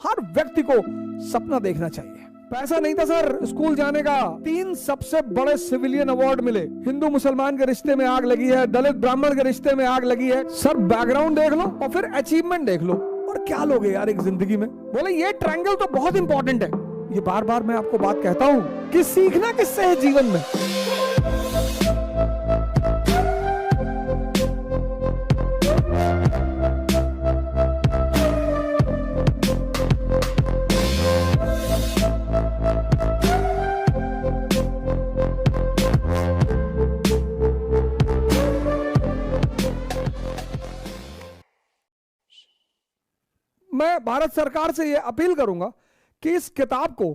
हर व्यक्ति को सपना देखना चाहिए। पैसा नहीं था सर स्कूल जाने का। 3 सबसे बड़े सिविलियन अवार्ड मिले। हिंदू मुसलमान के रिश्ते में आग लगी है, दलित ब्राह्मण के रिश्ते में आग लगी है। सर बैकग्राउंड देख लो और फिर अचीवमेंट देख लो, और क्या लोगे यार एक जिंदगी में। बोले ये ट्रायंगल तो बहुत इंपॉर्टेंट है। ये बार बार मैं आपको बात कहता हूं कि सीखना किससे है जीवन में। मैं भारत सरकार से यह अपील करूंगा कि इस किताब को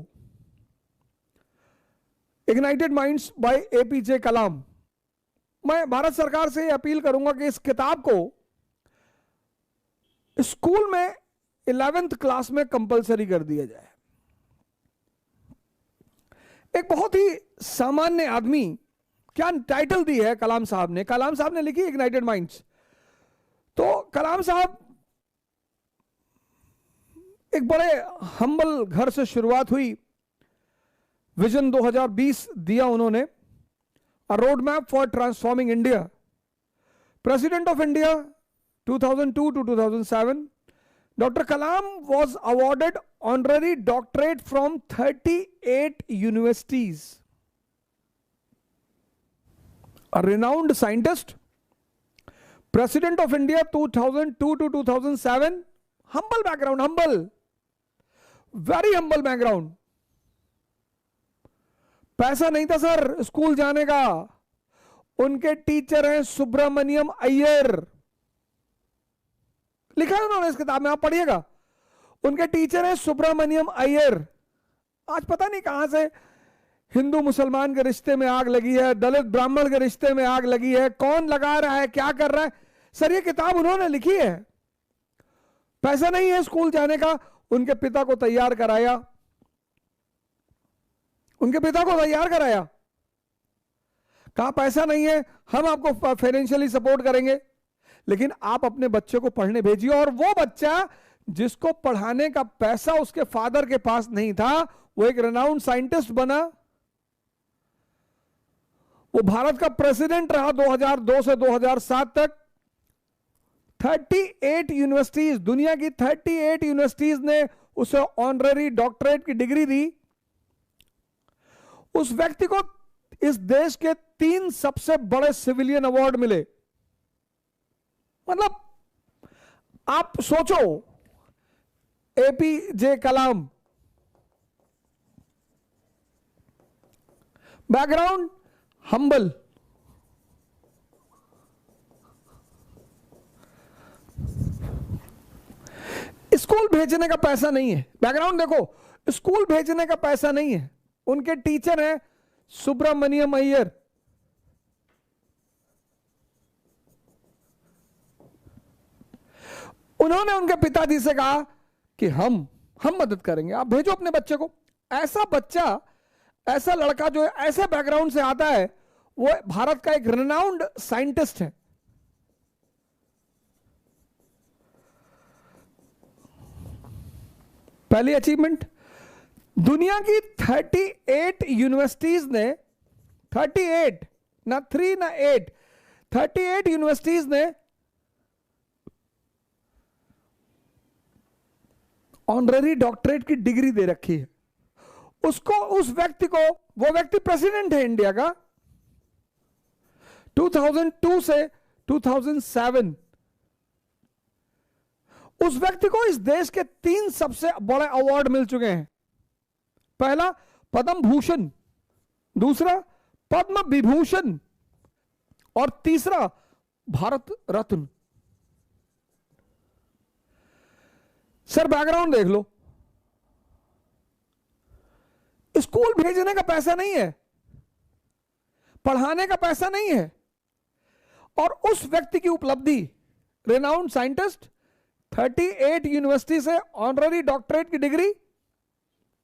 इग्नाइटेड माइंड्स बाय एपीजे कलाम, मैं भारत सरकार से यह अपील करूंगा कि इस किताब को स्कूल में 11th क्लास में कंपलसरी कर दिया जाए। एक बहुत ही सामान्य आदमी, क्या टाइटल दी है कलाम साहब ने? कलाम साहब ने लिखी इग्नाइटेड माइंड्स। तो कलाम साहब एक बड़े हम्बल घर से शुरुआत हुई। विजन 2020 दिया उन्होंने, a road map for transforming India. President of India 2002 to 2007। Doctor Kalam was awarded honorary doctorate from 38 universities। A renowned scientist, President of India 2002 to 2007। humble background, humble, very humble background। पैसा नहीं था sir school जाने का। उनके teacher हैं सुब्रमण्यम अय्यर। लिखा है उन्होंने इस किताब में, आप पढ़िएगा। उनके टीचर हैं सुब्रमण्यम अय्यर। आज पता नहीं कहां से हिंदू मुसलमान के रिश्ते में आग लगी है, दलित ब्राह्मण के रिश्ते में आग लगी है, कौन लगा रहा है, क्या कर रहा है। सर ये किताब उन्होंने लिखी है। पैसा नहीं है स्कूल जाने का, उनके पिता को तैयार कराया, उनके पिता को तैयार कराया। कहा पैसा नहीं है, हम आपको फाइनेंशियली सपोर्ट करेंगे, लेकिन आप अपने बच्चे को पढ़ने भेजिए। और वो बच्चा जिसको पढ़ाने का पैसा उसके फादर के पास नहीं था, वो एक रेनाउंड साइंटिस्ट बना। वो भारत का प्रेसिडेंट रहा 2002 से 2007 तक। 38 यूनिवर्सिटीज, दुनिया की 38 यूनिवर्सिटीज ने उसे ऑनररी डॉक्टरेट की डिग्री दी। उस व्यक्ति को इस देश के 3 सबसे बड़े सिविलियन अवार्ड मिले। मतलब आप सोचो, एपीजे कलाम, बैकग्राउंड हम्बल, स्कूल भेजने का पैसा नहीं है। बैकग्राउंड देखो, स्कूल भेजने का पैसा नहीं है। उनके टीचर हैं सुब्रमण्यम अय्यर। उन्होंने उनके पिताजी से कहा कि हम मदद करेंगे, आप भेजो अपने बच्चे को। ऐसा बच्चा, ऐसा लड़का जो ऐसे बैकग्राउंड से आता है, वो भारत का एक रेनाउंड साइंटिस्ट है। पहली अचीवमेंट, दुनिया की 38 यूनिवर्सिटीज ने, 38 ना 3 ना 8, 38 यूनिवर्सिटीज ने ऑनररी डॉक्टरेट की डिग्री दे रखी है उसको, उस व्यक्ति को। वो व्यक्ति प्रेसिडेंट है इंडिया का 2002 से 2007। उस व्यक्ति को इस देश के 3 सबसे बड़े अवार्ड मिल चुके हैं। पहला पद्म भूषण, दूसरा पद्म विभूषण, और तीसरा भारत रत्न। सर बैकग्राउंड देख लो, स्कूल भेजने का पैसा नहीं है, पढ़ाने का पैसा नहीं है, और उस व्यक्ति की उपलब्धि, रेनाउंड साइंटिस्ट, 38 यूनिवर्सिटी से ऑनररी डॉक्टरेट की डिग्री,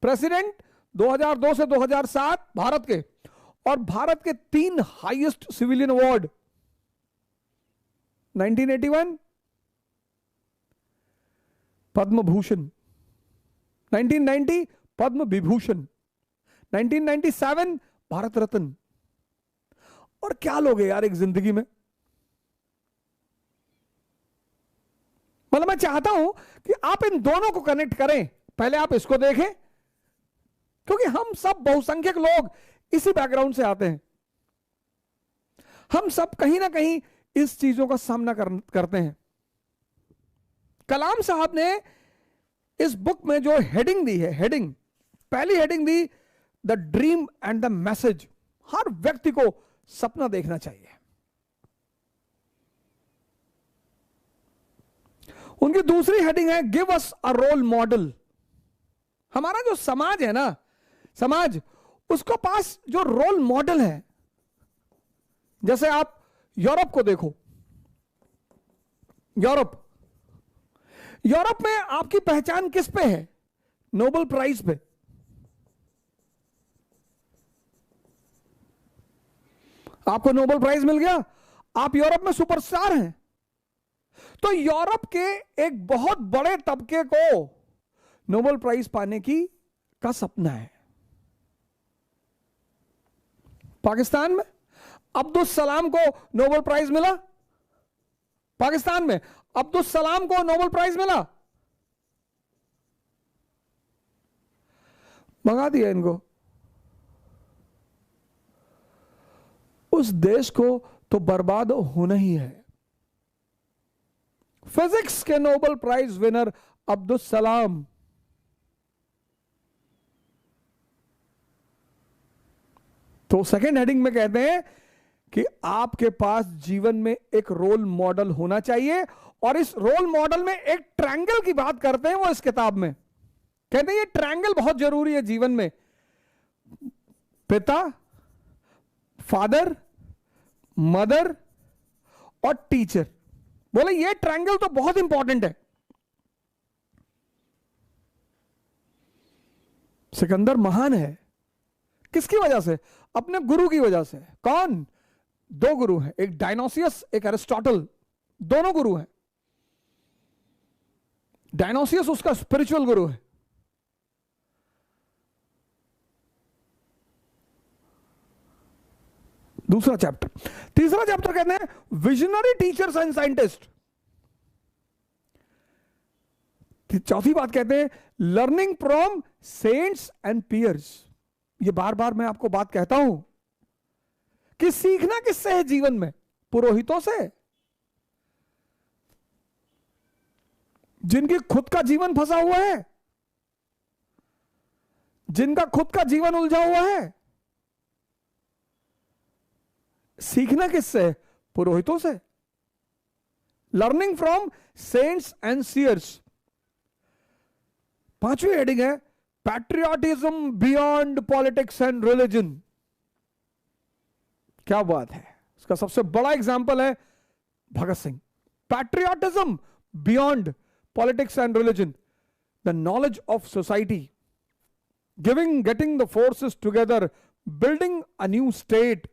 प्रेसिडेंट 2002 से 2007 भारत के, और भारत के 3 highest civilian award, 1981 Padma Bhushan, 1990 Padma Vibhushan, 1997 Bharat Ratna. और क्या लोग हैं यार एक जिंदगी में। मतलब मैं चाहता हूं कि आप इन दोनों को कनेक्ट करें। पहले आप इसको देखें, क्योंकि हम सब बहुसंख्यक लोग इसी बैकग्राउंड से आते हैं। हम सब कहीं ना कहीं इस चीजों का सामना करते हैं। कलाम साहब ने इस बुक में जो हेडिंग दी है, हेडिंग, पहली हेडिंग दी the dream and the message. हर व्यक्ति को सपना देखना चाहिए। उनकी दूसरी हेडिंग है give us a role model. हमारा जो समाज है ना, समाज, उसको पास जो रोल मॉडल है, जैसे आप यूरोप को देखो। यूरोप में आपकी पहचान किस पे है? नोबेल प्राइज पे। आपको नोबेल प्राइज मिल गया, आप यूरोप में सुपरस्टार हैं। तो यूरोप के एक बहुत बड़े तबके को नोबेल प्राइज पाने का सपना है। पाकिस्तान में अब्दुल सलाम को नोबेल प्राइज मिला। पाकिस्तान में अब्दुल सलाम को नोबेल प्राइज मिला। मंगा दिया इनको। उस देश को तो बर्बाद होना ही है। फिजिक्स के Nobel prize winner Abdul Salam. तो सेकेंड हेडिंग में कहते हैं कि आपके पास जीवन में एक रोल मॉडल होना चाहिए। और इस रोल मॉडल में एक ट्रायंगल की बात करते हैं वो इस किताब में। कहते हैं ये ट्रायंगल बहुत जरूरी है जीवन में। पिता, फादर, मदर और टीचर। बोले ये ट्रायंगल तो बहुत इंपॉर्टेंट है। सिकंदर महान है किसकी वजह से? अपने गुरु की वजह से। कौन? दो गुरु हैं, एक डायनोसियस, एक एरिस्टोटल। दोनों गुरु हैं। डायनोसियस उसका स्पिरिचुअल गुरु है। दूसरा चैप्टर। तीसरा चैप्टर कहते हैं विजनरी टीचर्स एंड साइंटिस्ट। चौथी बात कहते हैं learning from saints and peers. ये बार बार मैं आपको बात कहता हूं कि सीखना किससे है जीवन में? पुरोहितों से, जिनकी खुद का जीवन फंसा हुआ है, जिनका खुद का जीवन उलझा हुआ है। सीखना किससे? पुरोहितों से। Learning from saints and seers. पांचवी हेडिंग है patriotism beyond politics and religion. क्या बात है। इसका सबसे बड़ा एग्जांपल है Bhagat Singh. Patriotism beyond politics and religion, the knowledge of society, getting the forces together, building a new state